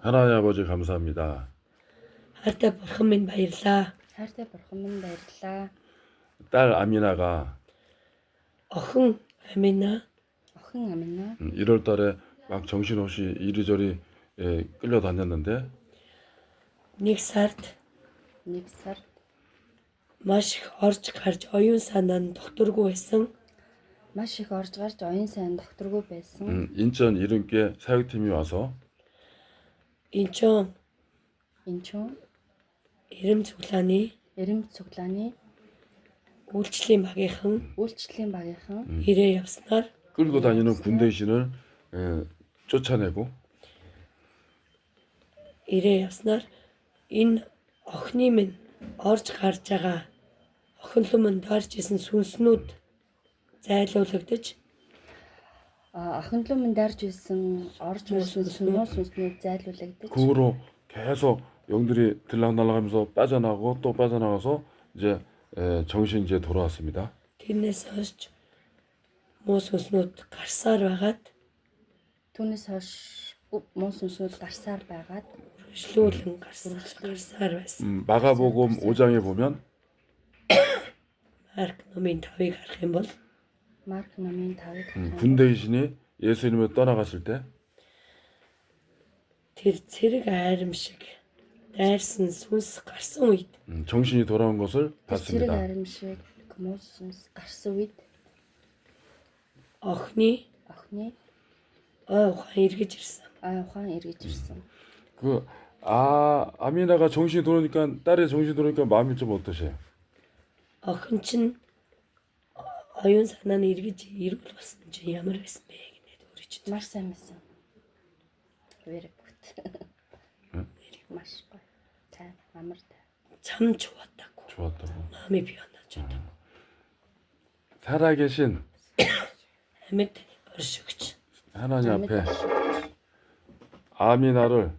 하나님 아버지 감사합니다. Хайртай бурхан минь баярлаа. Хайртай бурхан минь баярлалаа. 딸 아미나가 Охин Амина Охин Амина 1월 달에 막 정신없이 이리저리 끌려다녔는데 нэг сард нэг сард маш их орж гарч оюун санаанд докторгүй байсан. маш их орж гарч оюун сайн докторгүй байсан. 인천 이름께 사역팀이 와서 Инчон Инчон эрэм цуглааны Эрэм цуглааны үйлчлэлийн багийнхан үйлчлэлийн багийнхан ирээ явснаар 끌고 다니는 군대 신을 쫓아내고 ирээ явснаар энэ охины минь орж гарч байгаа охинлон минь дорж исэн сүнснүүд зайлуулагдаж охинлон минь дарж байсан орж ирсэн сүнснүүд зайлуулагдаж 그 후로 계속 영들이 들락날락하면서 빠져나가고 또 빠져나가서 이제 정신 이제 돌아왔습니다. тэрнээс хойш муу сүнснүүд гарсаар байгаад түүнээс хойш муу сүнснүүд гарсаар байгаад өргөжлүүлэн гарсаар байсан. 마가복음 5장에 보면 Марк номын 5-ыг харах юм бол Марк номын 5-ыг 군대 신이 예수님을 떠나갔을 때 тэр цэрэг айрам шиг дайрсан сүнс гарсан үед 정신이 돌아온 것을 цэрэг 봤습니다. аrim шиг муу сүнс гарсан үед охины охины ой ухаан эргэж ирсэн. ухаан эргэж ирсэн. 아미나가 정신이 돌아오니까 딸의 정신이 돌아오니까 마음이 좀 어떠세요? Охин чинь оюун санаа нь эргэж ирвэл болсон чинь ямар байсан бэ гэнэд өөрөө чинь Маш сайн байсан. Very good. Маш гоё. Сайн амар та. 참 좋았다고. 좋았다고. 마음이 변화졌다고. 살아계신 амьд оршигч 하나님 앞에 아미나를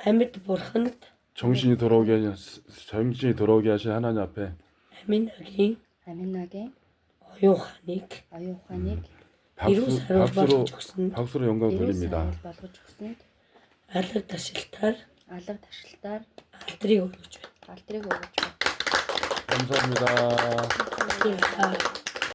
амьд бурханд 정신이 돌아오게 하신 하나님 앞에 Аминагийн оюун ухааныг 박수로 영광 돌립니다. болгож өгсөнд алга ташилтаар алдрыг өгж байна. өгж байна. 감사합니다. 감사합니다.